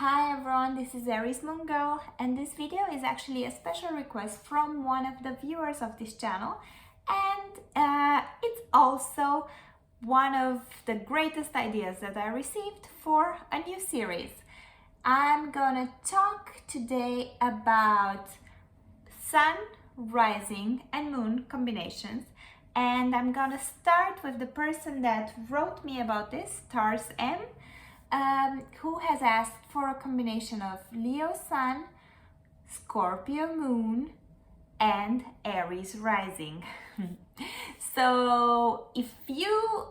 Hi everyone, this is Aries Moon Girl, and this video is actually a special request from one of the viewers of this channel, and it's also one of the greatest ideas that I received for a new series. I'm gonna talk today about sun, rising and moon combinations, and I'm gonna start with the person that wrote me about this, Stars M, who has asked for a combination of Leo Sun, Scorpio Moon, and Aries Rising. So if you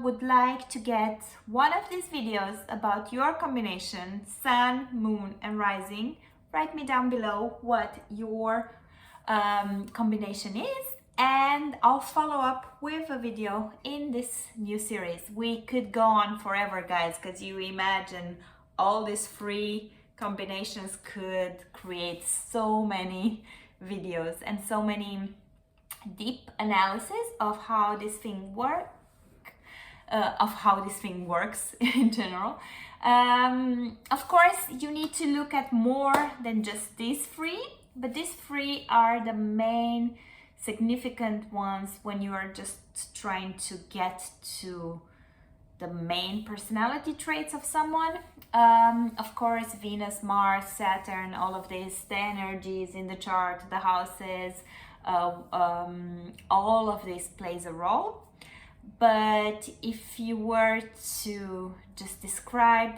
would like to get one of these videos about your combination, Sun, Moon, and Rising, write me down below what your combination is, and I'll follow up with a video in this new series. We could go on forever, guys, because you imagine all these free combinations could create so many videos and so many deep analysis of how this thing works in general. Of course, you need to look at more than just these three, but these three are the main significant ones when you are just trying to get to the main personality traits of someone. Of course, Venus, Mars, Saturn, all of these, the energies in the chart, the houses, all of this plays a role. But if you were to just describe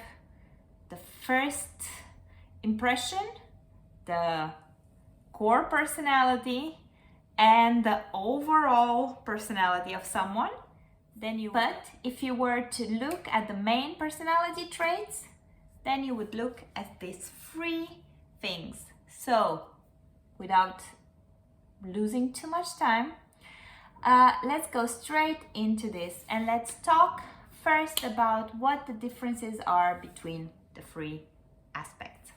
the first impression, the core personality, and the overall personality of someone, then you... But if you were to look at the main personality traits, then you would look at these three things. So, without losing too much time, let's go straight into this, and let's talk first about what the differences are between the three aspects.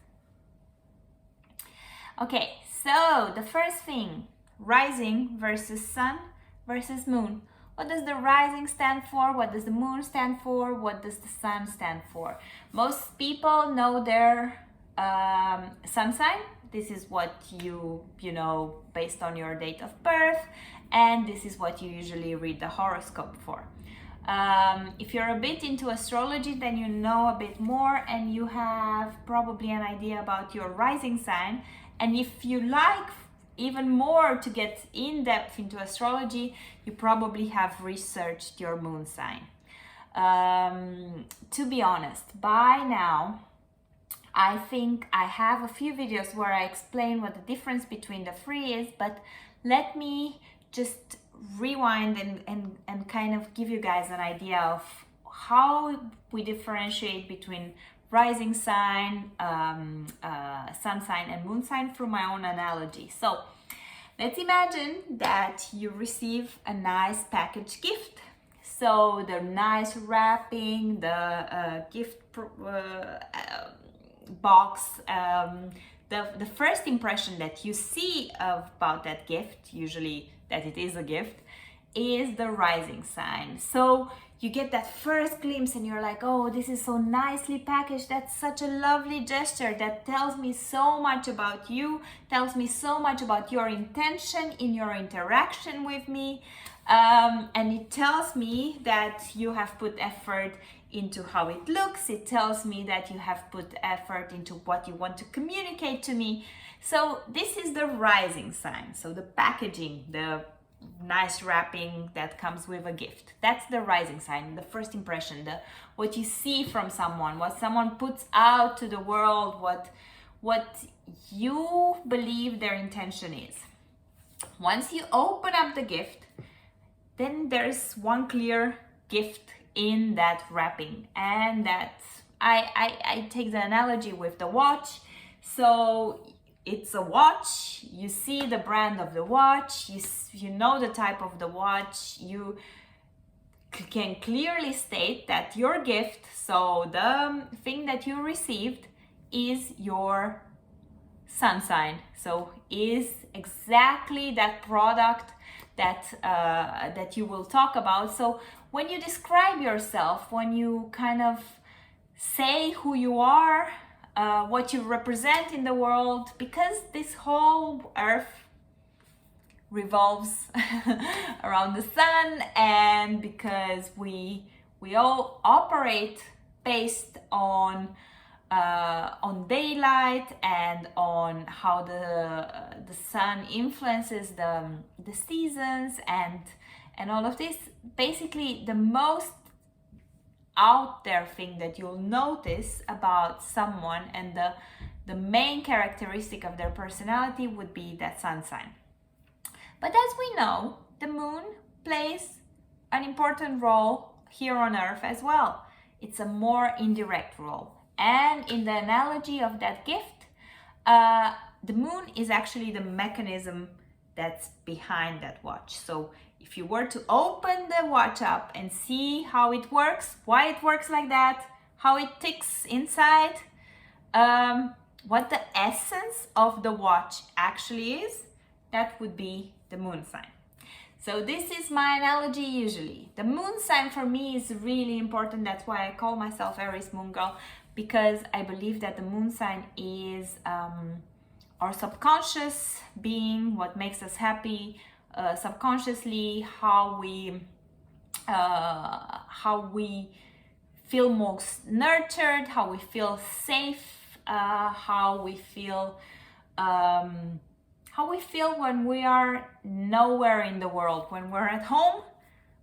Okay, so the first thing, rising versus sun versus moon. What does the rising stand for? What does the moon stand for? What does the sun stand for? Most people know their sun sign. This is what you know based on your date of birth, and this is what you usually read the horoscope for. If you're a bit into astrology, then you know a bit more, and you have probably an idea about your rising sign. And if you like even more to get in depth into astrology, you probably have researched your moon sign. To be honest, by now, I think I have a few videos where I explain what the difference between the three is, but let me just rewind and kind of give you guys an idea of how we differentiate between rising sign, sun sign, and moon sign through my own analogy. So let's imagine that you receive a nice package gift. So the nice wrapping, the gift box, the first impression that you see about that gift, usually that it is a gift, is the rising sign. So you get that first glimpse and you're like, oh, this is so nicely packaged. That's such a lovely gesture that tells me so much about you, tells me so much about your intention in your interaction with me. And it tells me that you have put effort into how it looks. It tells me that you have put effort into what you want to communicate to me. So this is the rising sign. So the packaging, the nice wrapping that comes with a gift. That's the rising sign, the first impression, what you see from someone, what someone puts out to the world, what you believe their intention is. Once you open up the gift, then there's one clear gift in that wrapping, and that I take the analogy with the watch. So it's a watch, you see the brand of the watch, you know the type of the watch, you can clearly state that your gift, so the thing that you received, is your sun sign. So is exactly that product that you will talk about. So when you describe yourself, when you kind of say who you are, what you represent in the world, because this whole earth revolves around the sun, and because we all operate based on daylight and on how the sun influences the seasons and all of this. Basically, the most out there thing that you'll notice about someone and the main characteristic of their personality would be that sun sign. But as we know, the moon plays an important role here on Earth as well. It's a more indirect role. And in the analogy of that gift, the moon is actually the mechanism that's behind that watch. So if you were to open the watch up and see how it works, why it works like that, how it ticks inside, what the essence of the watch actually is, that would be the moon sign. So this is my analogy usually. The moon sign for me is really important. That's why I call myself Aries Moon Girl, because I believe that the moon sign is our subconscious being, what makes us happy, subconsciously, how we feel most nurtured, how we feel safe, how we feel when we are nowhere in the world, when we're at home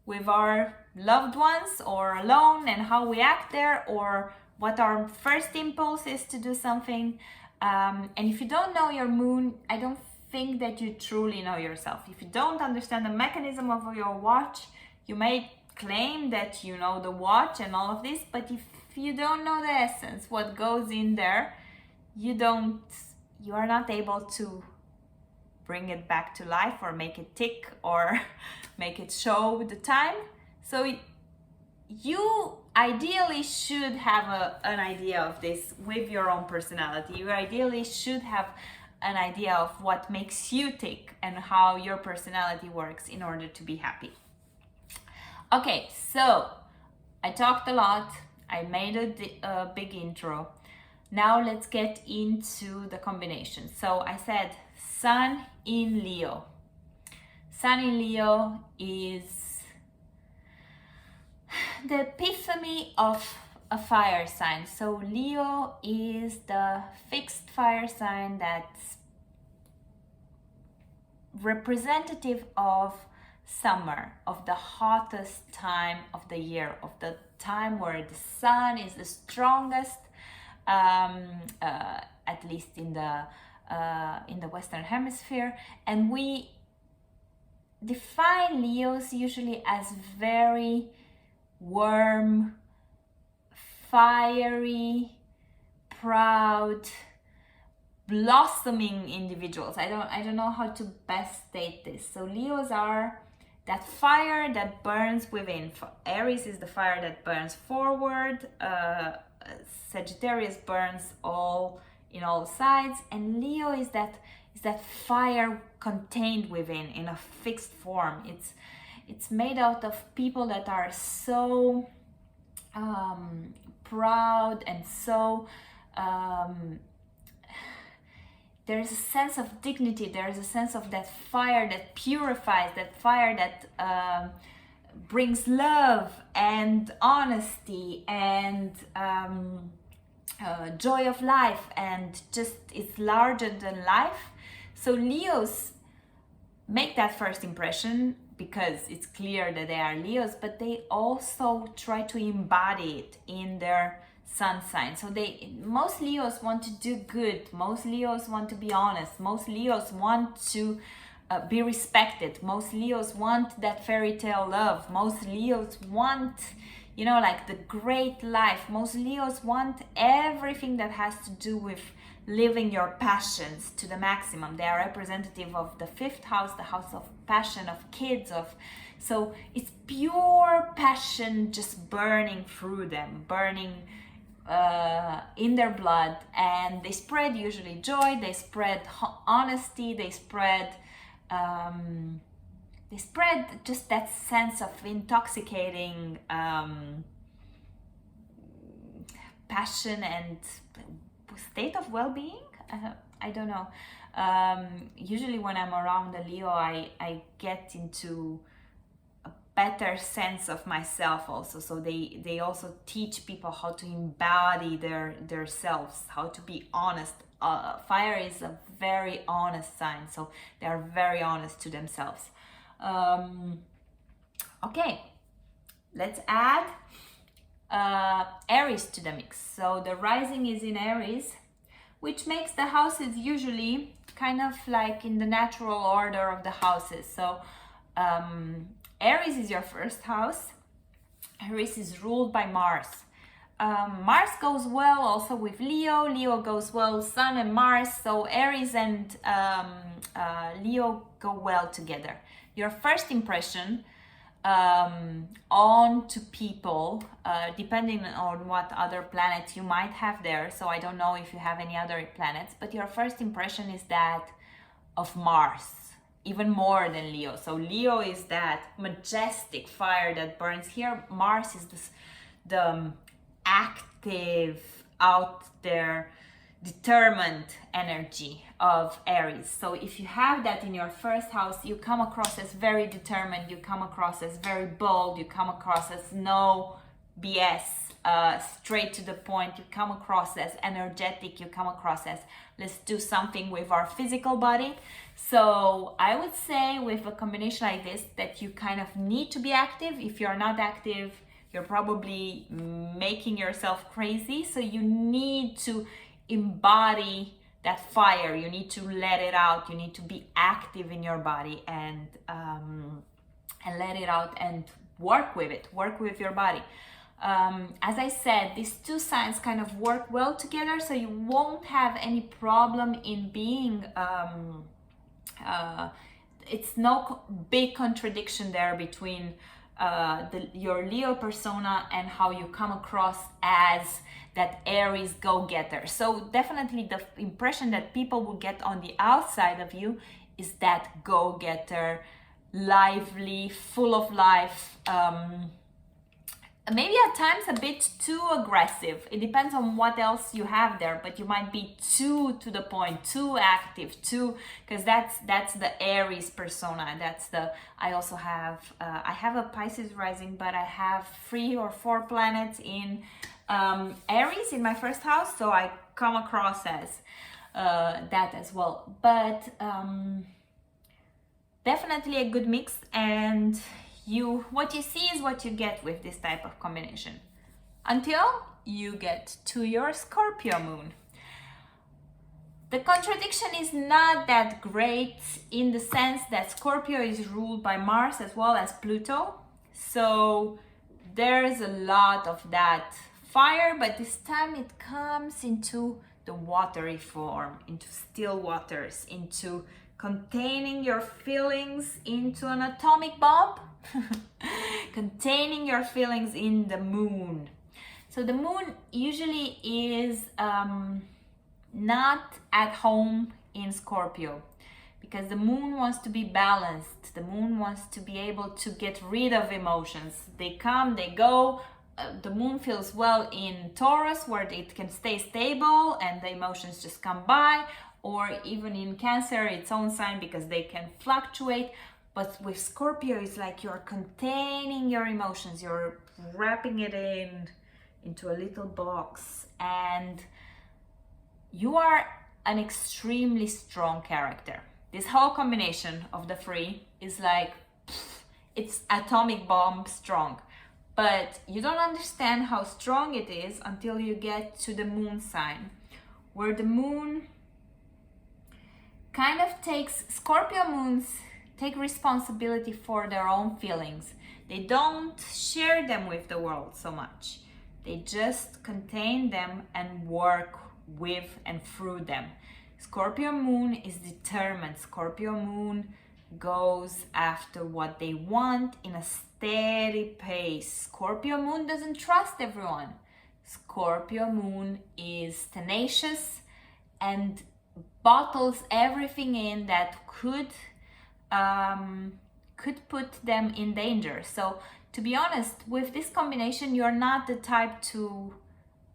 with our loved ones or alone, and how we act there, or what our first impulse is to do something. And if you don't know your moon, I don't think that you truly know yourself. If you don't understand the mechanism of your watch, you may claim that you know the watch and all of this, but if you don't know the essence, what goes in there, you are not able to bring it back to life or make it tick or make it show the time. So you ideally should have an idea of this with your own personality. You ideally should have an idea of what makes you tick and how your personality works in order to be happy. Okay, so I talked a lot. I made a big intro. Now let's get into the combination. So I said Sun in Leo. Sun in Leo is the epitome of a fire sign. So Leo is the fixed fire sign that's representative of summer, of the hottest time of the year, of the time where the sun is the strongest, at least in the Western Hemisphere. And we define Leos usually as very warm, fiery, proud, blossoming individuals. I don't know how to best state this. So Leos are that fire that burns within. Aries is the fire that burns forward. Sagittarius burns in all sides, and Leo is that fire contained within in a fixed form. It's made out of people that are so proud and so there's a sense of dignity, there's a sense of that fire that purifies, that fire that brings love and honesty and joy of life, and just it's larger than life. So Leos make that first impression because it's clear that they are Leos, but they also try to embody it in their sun sign. So most Leos want to do good, most Leos want to be honest, most Leos want to be respected, most Leos want that fairy tale love, most Leos want, like the great life, most Leos want everything that has to do with living your passions to the maximum. They are representative of the fifth house, the house of passion, of kids, so it's pure passion just burning through them, burning in their blood, and they spread usually joy, they spread honesty, they spread just that sense of intoxicating passion and state of well-being. I don't know. Usually when I'm around a Leo, I get into a better sense of myself also. So they also teach people how to embody their selves, how to be honest. Fire is a very honest sign, so they are very honest to themselves. Okay, let's add Aries to the mix. So the rising is in Aries, which makes the houses usually kind of like in the natural order of the houses. So Aries is your first house. Aries is ruled by Mars. Mars goes well also with Leo. Leo goes well, Sun and Mars. So Aries and Leo go well together. Your first impression on to people, depending on what other planets you might have there. So I don't know if you have any other planets, but your first impression is that of Mars, even more than Leo. So Leo is that majestic fire that burns here. Mars is the active, out there, determined energy of Aries. So if you have that in your first house, you come across as very determined, you come across as very bold, you come across as no BS, straight to the point, you come across as energetic, you come across as let's do something with our physical body. So I would say with a combination like this that you kind of need to be active. If you're not active, you're probably making yourself crazy. So you need to embody that fire, you need to let it out, you need to be active in your body and let it out and work with it, work with your body. As I said, these two signs kind of work well together, so you won't have any problem in being it's no big contradiction there between your Leo persona and how you come across as that Aries go-getter. So definitely the impression that people will get on the outside of you is that go-getter, lively, full of life, maybe at times a bit too aggressive. It depends on what else you have there, but you might be too to the point, too active, too, because that's the Aries persona. That's the, I also have, I have a Pisces rising, but I have 3 or 4 planets in Aries in my first house, so I come across as that as well. But definitely a good mix, and what you see is what you get with this type of combination until you get to your Scorpio moon. The contradiction is not that great in the sense that Scorpio is ruled by Mars as well as Pluto. So there's a lot of that fire, but this time it comes into the watery form, into still waters, into containing your feelings into an atomic bomb. Containing your feelings in the moon. So the moon usually is not at home in Scorpio, because the moon wants to be balanced. The moon wants to be able to get rid of emotions. They come, they go. The moon feels well in Taurus, where it can stay stable and the emotions just come by, or even in Cancer, its own sign, because they can fluctuate. But with Scorpio, it's like you're containing your emotions, you're wrapping it into a little box, and you are an extremely strong character. This whole combination of the 3 is like, it's atomic bomb strong. But you don't understand how strong it is until you get to the moon sign, where the moon kind of takes, Scorpio moons take responsibility for their own feelings. They don't share them with the world so much. They just contain them and work with and through them. Scorpio moon is determined. Scorpio moon goes after what they want in a steady pace. Scorpio moon doesn't trust everyone. Scorpio moon is tenacious and bottles everything in that could put them in danger. So to be honest, with this combination, you're not the type to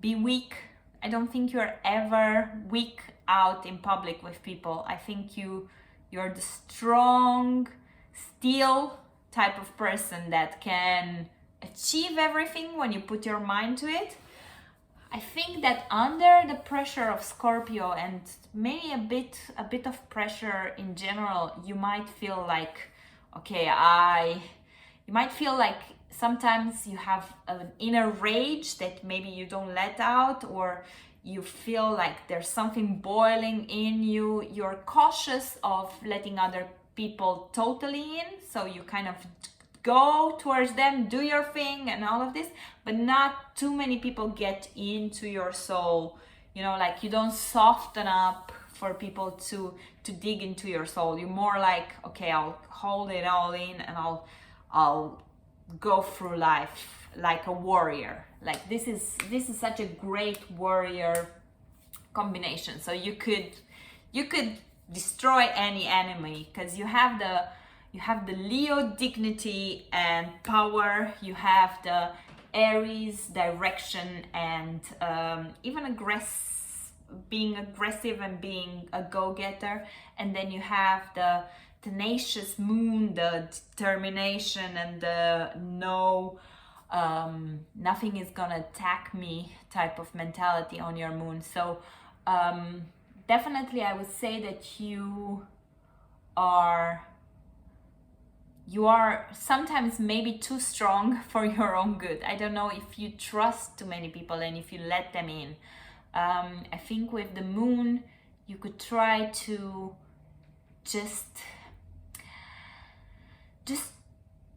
be weak I don't think you're ever weak out in public with people. I think you're the strong steel type of person that can achieve everything when you put your mind to it. I think that under the pressure of Scorpio and maybe a bit of pressure in general, you might feel like, okay, you might feel like sometimes you have an inner rage that maybe you don't let out, or you feel like there's something boiling in you. You're cautious of letting other people totally in, so you kind of go towards them, do your thing and all of this, but not too many people get into your soul. You know, like you don't soften up for people to dig into your soul. You're more like, okay, I'll hold it all in and I'll go through life like a warrior. Like this is such a great warrior combination. So you could destroy any enemy because you have the Leo dignity and power, you have the Aries direction and even being aggressive and being a go-getter, and then you have the tenacious moon, the determination and the nothing is gonna attack me type of mentality on your moon. So definitely I would say that you are sometimes maybe too strong for your own good. I don't know if you trust too many people and if you let them in. I think with the moon, you could try to just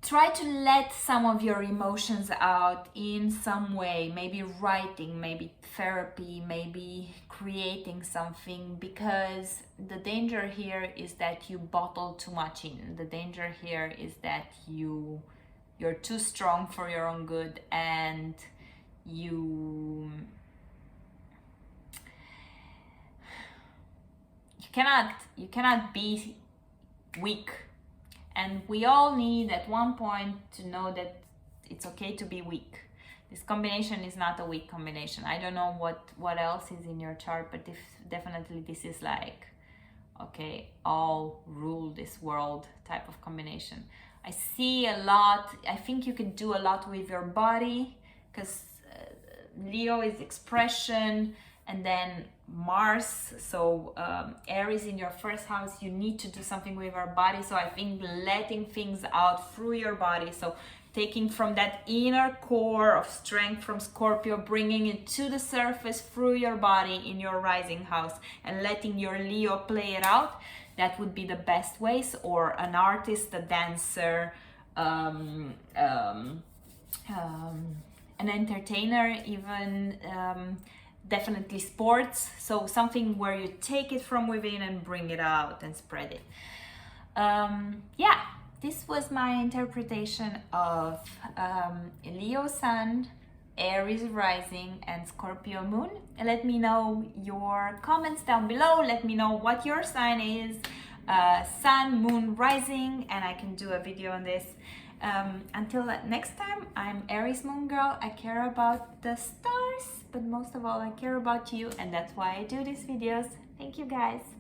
try to let some of your emotions out in some way, maybe writing, maybe therapy, maybe creating something, because the danger here is that you bottle too much in. The danger here is that you're too strong for your own good, and you cannot be weak. And we all need at one point to know that it's okay to be weak. This combination is not a weak combination. I don't know what else is in your chart, but definitely this is like, okay, I'll rule this world type of combination. I see a lot. I think you can do a lot with your body, because Leo is expression, and then Mars, so Aries in your first house, you need to do something with our body. So I think letting things out through your body, so taking from that inner core of strength from Scorpio, bringing it to the surface through your body in your rising house, and letting your Leo play it out. That would be the best ways. Or an artist, a dancer, an entertainer, even definitely sports. So something where you take it from within and bring it out and spread it. Yeah, this was my interpretation of Leo Sun, Aries rising and Scorpio moon. Let me know your comments down below. Let me know what your sign is, sun, moon, rising, and I can do a video on this. Until next time, I'm Aries Moon Girl. I care about the stars, but most of all I care about you, and that's why I do these videos. Thank you guys.